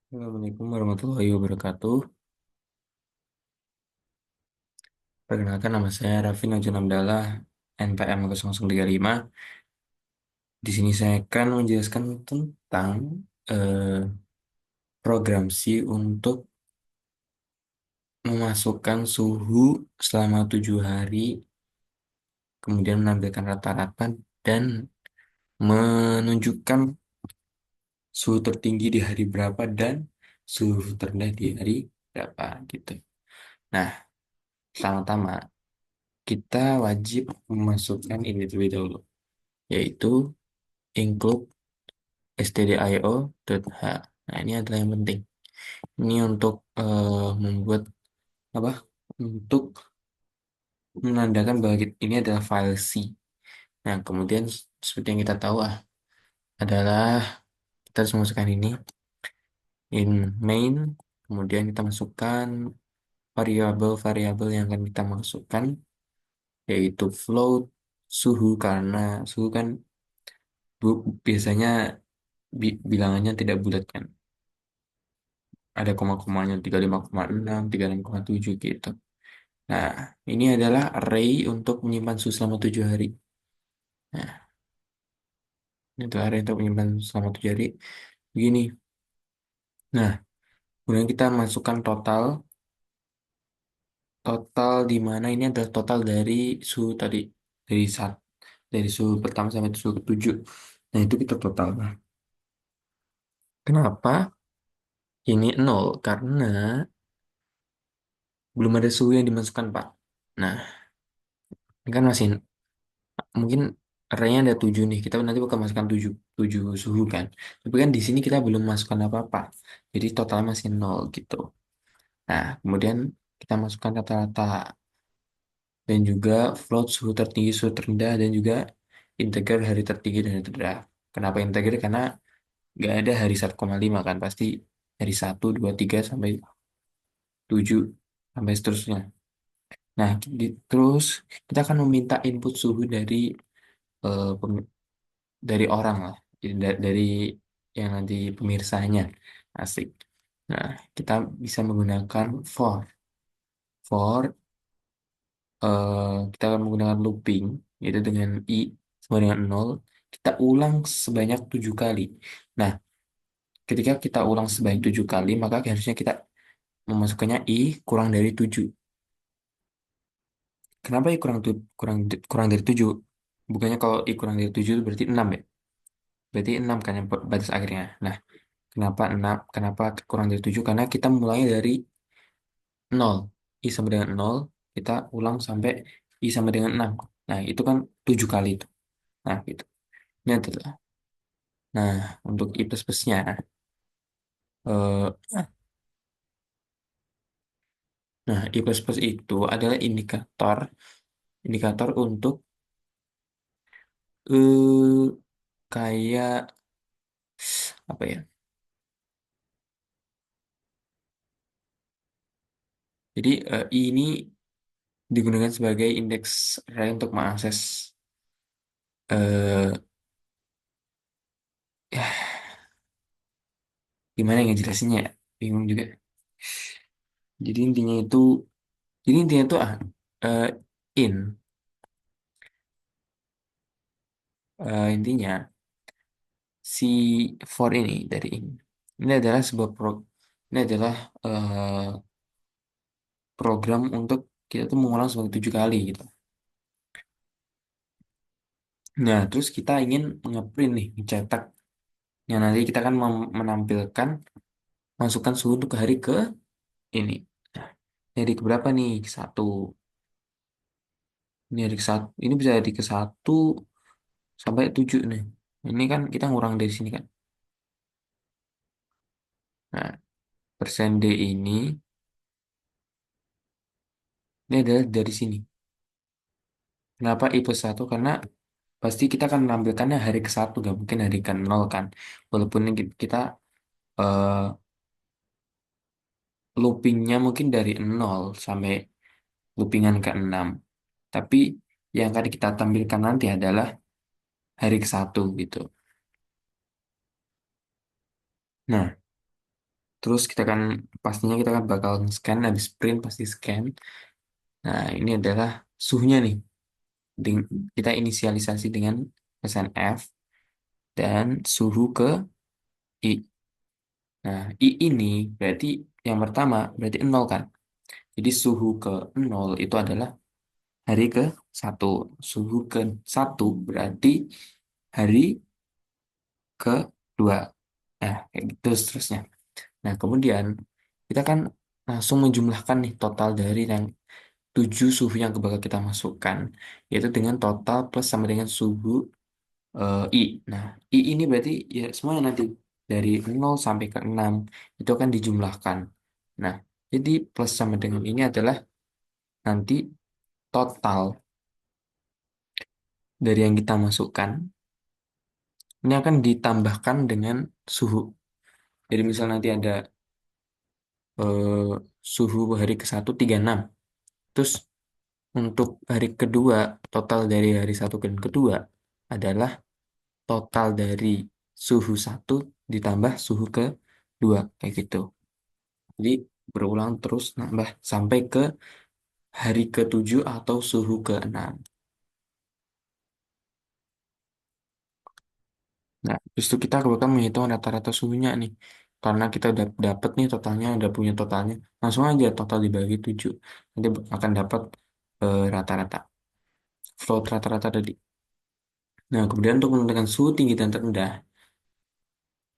Assalamualaikum warahmatullahi wabarakatuh. Perkenalkan nama saya Raffi Najun Abdallah, NPM 0035. Di sini saya akan menjelaskan tentang eh, program C untuk memasukkan suhu selama 7 hari, kemudian menampilkan rata-rata dan menunjukkan suhu tertinggi di hari berapa dan suhu terendah di hari berapa gitu. Nah, pertama-tama kita wajib memasukkan ini terlebih dahulu, yaitu include stdio.h. Nah, ini adalah yang penting. Ini untuk membuat apa? Untuk menandakan bahwa ini adalah file C. Nah, kemudian seperti yang kita tahu adalah kita harus memasukkan ini in main. Kemudian kita masukkan variabel-variabel yang akan kita masukkan, yaitu float, suhu, karena suhu kan biasanya bilangannya tidak bulat kan. Ada koma-komanya 35,6, 36,7 gitu. Nah, ini adalah array untuk menyimpan suhu selama 7 hari. Nah, ini adalah array untuk menyimpan selama 7 hari. Begini. Nah, kemudian kita masukkan total. Total di mana ini adalah total dari suhu tadi. Dari dari suhu pertama sampai suhu ke-7. Nah, itu kita total. Nah, kenapa ini nol? Karena belum ada suhu yang dimasukkan, Pak. Nah, ini kan masih mungkin arraynya ada 7 nih. Kita nanti bakal masukkan 7 suhu kan. Tapi kan di sini kita belum masukkan apa-apa. Jadi totalnya masih nol gitu. Nah, kemudian kita masukkan rata-rata dan juga float suhu tertinggi, suhu terendah, dan juga integer hari tertinggi dan hari terendah. Kenapa integer? Karena nggak ada hari 1,5 kan. Pasti dari 1, 2, 3 sampai 7 sampai seterusnya. Nah, terus kita akan meminta input suhu eh, dari orang lah. Jadi dari yang nanti pemirsanya. Asik. Nah, kita bisa menggunakan for kita akan menggunakan looping, yaitu dengan i sama dengan 0. Kita ulang sebanyak 7 kali. Nah, ketika kita ulang sebanyak 7 kali, maka harusnya kita memasukkannya i kurang dari 7. Kenapa i kurang dari 7? Bukannya kalau i kurang dari 7 itu berarti 6 ya? Berarti 6 kan yang batas akhirnya. Nah, kenapa 6? Kenapa kurang dari 7? Karena kita mulai dari 0. I sama dengan 0, kita ulang sampai I sama dengan 6. Nah, itu kan 7 kali itu. Nah, gitu. Ini adalah. Nah, untuk I plus plusnya, eh, nah, I plus plus itu adalah indikator untuk eh kayak apa ya? Jadi I ini digunakan sebagai indeks array untuk mengakses eh ya, gimana ngejelasinnya ya? Bingung juga. Jadi intinya itu, jadi intinya itu eh, in intinya si for ini dari ini adalah ini adalah eh, program untuk kita tuh mengulang sebanyak 7 kali gitu. Nah, terus kita ingin ngeprint nih, mencetak. Yang nanti kita akan menampilkan masukkan suhu untuk hari ke ini. Nah, hari ke berapa nih? Ke 1. Ini hari ke 1. Ini bisa hari ke 1 sampai 7 nih. Ini kan kita ngurang dari sini kan. Nah, persen D ini adalah dari sini. Kenapa I plus 1? Karena pasti kita akan menampilkannya hari ke 1, gak mungkin hari ke 0 kan. Walaupun ini kita eh, loopingnya mungkin dari 0 sampai loopingan ke 6. Tapi yang akan kita tampilkan nanti adalah hari ke 1 gitu. Nah, Terus pastinya kita kan bakal scan, habis print pasti scan. Nah, ini adalah suhunya nih. Kita inisialisasi dengan pesan F dan suhu ke I. Nah, I ini berarti yang pertama berarti nol kan. Jadi suhu ke nol itu adalah hari ke satu. Suhu ke satu berarti hari ke dua. Nah, kayak gitu seterusnya. Nah, kemudian kita kan langsung menjumlahkan nih total dari yang 7 suhu yang bakal kita masukkan, yaitu dengan total plus sama dengan suhu I. Nah, I ini berarti ya semuanya nanti dari 0 sampai ke 6 itu akan dijumlahkan. Nah, jadi plus sama dengan ini adalah nanti total dari yang kita masukkan, ini akan ditambahkan dengan suhu. Jadi misal nanti ada eh, suhu hari ke-1 36. Terus untuk hari kedua, total dari hari satu dan kedua adalah total dari suhu satu ditambah suhu kedua, kayak gitu. Jadi berulang terus nambah sampai ke hari ke-7 atau suhu ke-6. Nah, justru kita bakal menghitung rata-rata suhunya nih. Karena kita udah dapet nih totalnya, udah punya totalnya. Langsung aja total dibagi 7. Nanti akan dapat rata-rata. Float rata-rata tadi. Nah, kemudian untuk menentukan suhu tinggi dan terendah,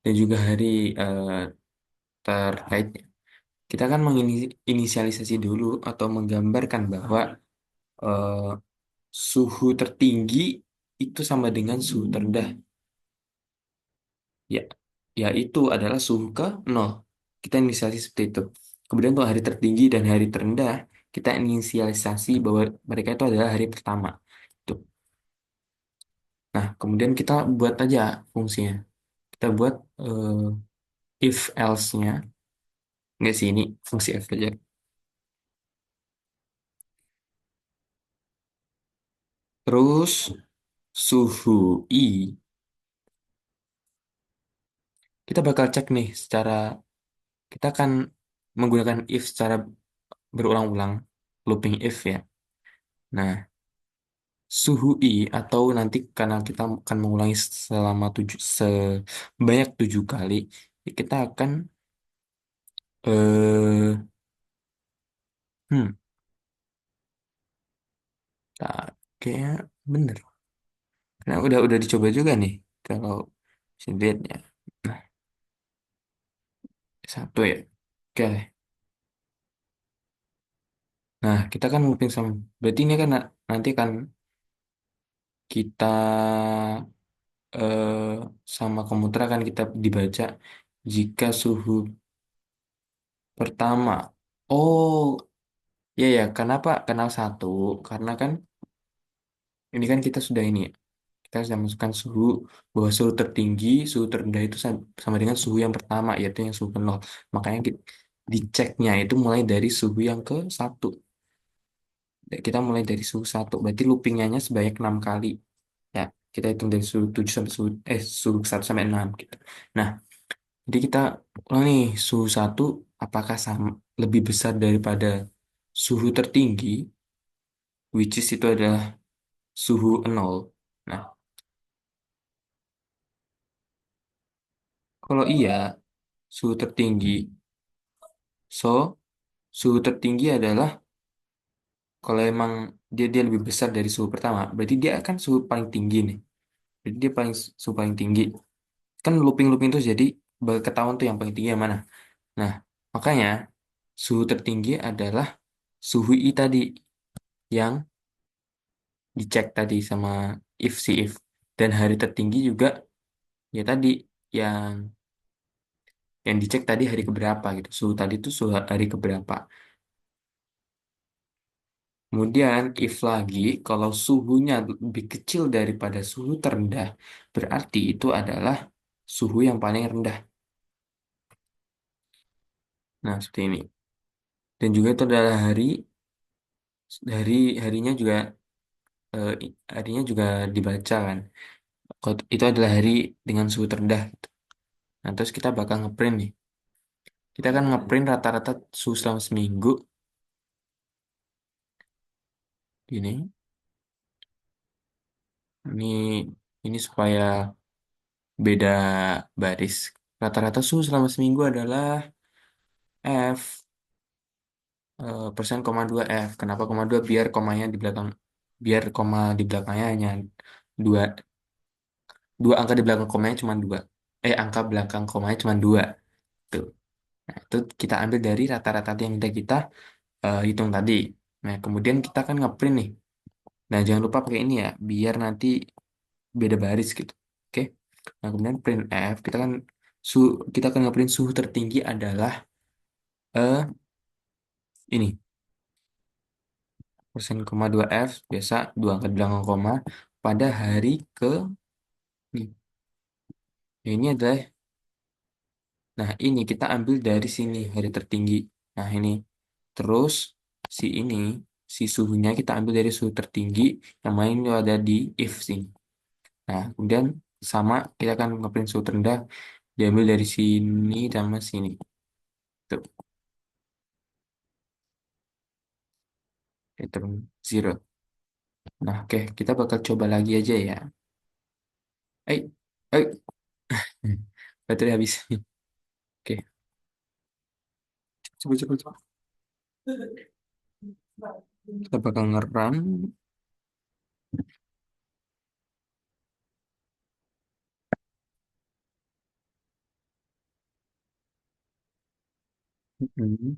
dan juga hari eh, terkaitnya, kita akan menginisialisasi dulu atau menggambarkan bahwa eh, suhu tertinggi itu sama dengan suhu terendah. Ya, yaitu adalah suhu ke nol. Kita inisialisasi seperti itu. Kemudian untuk hari tertinggi dan hari terendah, kita inisialisasi bahwa mereka itu adalah hari pertama. Tuh. Nah, kemudian kita buat aja fungsinya. Kita buat if else-nya. Nggak sih, ini fungsi F aja. Terus suhu I, kita bakal cek nih kita akan menggunakan if secara berulang-ulang, looping if ya. Nah, suhu I atau nanti karena kita akan mengulangi selama sebanyak 7 kali, kita akan eh hmm, tak kayaknya bener. Karena udah dicoba juga nih kalau bisa dilihat ya. Nah, satu ya. Oke. Nah, kita kan looping sama. Berarti ini kan nanti kan kita eh, sama komputer akan kita dibaca jika suhu pertama. Oh, iya ya. Kenapa kenal satu? Karena kan ini kan kita sudah ini ya. Kita sudah masukkan suhu bahwa suhu tertinggi, suhu terendah itu sama dengan suhu yang pertama, yaitu yang suhu ke nol. Makanya diceknya itu mulai dari suhu yang ke satu. Kita mulai dari suhu satu. Berarti loopingnya sebanyak 6 kali. Ya, kita hitung dari suhu 7 sampai suhu 1 sampai 6 gitu. Nah, jadi kita ulang nih suhu satu apakah sama lebih besar daripada suhu tertinggi, which is itu adalah suhu nol. Nah, kalau iya suhu tertinggi, so suhu tertinggi adalah kalau emang dia lebih besar dari suhu pertama, berarti dia akan suhu paling tinggi nih. Berarti dia suhu paling tinggi. Kan looping-looping itu jadi bakal ketahuan tuh yang paling tinggi yang mana. Nah, makanya suhu tertinggi adalah suhu I tadi yang dicek tadi sama if si if. Dan hari tertinggi juga ya tadi yang dicek tadi hari keberapa gitu. Suhu tadi itu suhu hari keberapa. Kemudian if lagi kalau suhunya lebih kecil daripada suhu terendah, berarti itu adalah suhu yang paling rendah. Nah, seperti ini. Dan juga itu adalah harinya juga harinya juga dibaca kan. Itu adalah hari dengan suhu terendah. Nah, terus kita bakal ngeprint nih. Kita akan ngeprint rata-rata suhu selama seminggu. Ini, ini, ini supaya beda baris. Rata-rata suhu selama seminggu adalah F, persen koma dua F. Kenapa koma dua? Biar komanya di belakang, biar koma di belakangnya hanya dua, dua angka di belakang komanya cuma dua. Angka belakang komanya cuma dua. Tuh. Nah, itu kita ambil dari rata-rata yang udah kita hitung tadi. Nah, kemudian kita akan ngeprint nih. Nah, jangan lupa pakai ini ya, biar nanti beda baris gitu. Oke. Nah, kemudian print F, kita akan ngeprint suhu tertinggi adalah ini persen koma dua F, biasa dua angka belakang koma pada hari ke ini. Ini adalah, nah ini kita ambil dari sini hari tertinggi. Nah ini terus si ini si suhunya kita ambil dari suhu tertinggi yang main itu ada di if sini. Nah kemudian sama kita akan ngeprint suhu terendah diambil dari sini sama sini. Tuh, return zero. Nah oke, kita bakal coba lagi aja ya. Eh, eh, baterai habis. Oke, coba coba coba. Kita bakal ngeram. Mm-mm.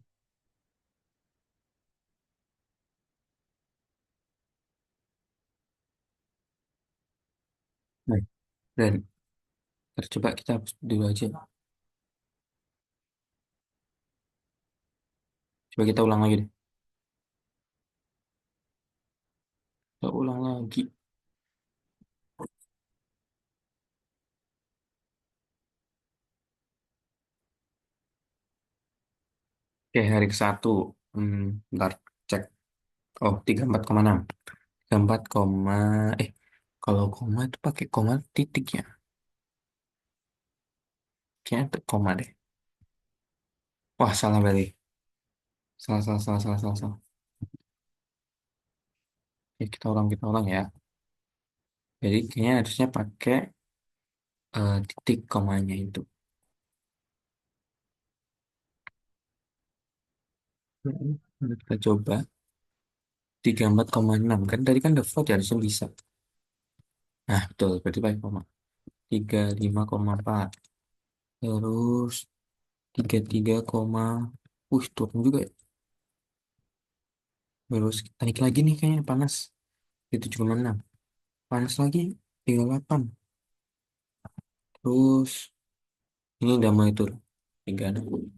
Baik, dan tercoba kita hapus dulu aja. Coba kita ulang lagi deh. Kita ulang lagi. Oke, hari ke satu. Bentar, cek. Oh, 34,6. 34, eh, kalau koma itu pakai koma titik ya. Kayaknya tuh koma deh. Wah, salah berarti. Salah, salah, salah, salah, salah, salah. Oke, kita ulang ya. Jadi kayaknya harusnya pakai titik komanya itu. Kita coba 34,6. Kan tadi kan default ya, harusnya bisa. Nah, betul. Berarti pakai koma. 35,4. Terus 33, turun juga ya. Terus naik lagi nih kayaknya panas. Di 7,6. Panas lagi 38. Terus ini udah mulai turun. 36.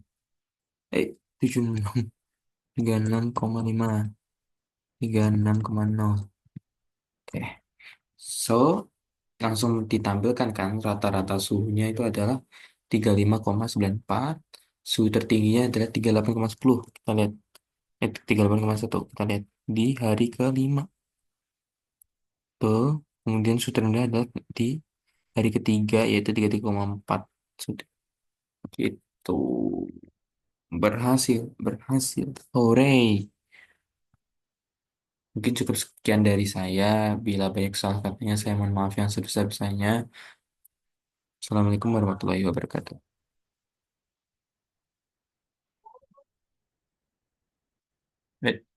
76. 36,5. 36,0. Oke. So, langsung ditampilkan kan rata-rata suhunya itu adalah 35,94. Suhu tertingginya adalah 38,10. Kita lihat. 38,1. Kita lihat di hari kelima. Tuh. Kemudian suhu terendah adalah di hari ketiga yaitu 33,4. Sudah gitu. Berhasil, berhasil. Hore. Mungkin cukup sekian dari saya. Bila banyak salah katanya, saya mohon maaf yang sebesar-besarnya. Assalamualaikum warahmatullahi wabarakatuh. Baik.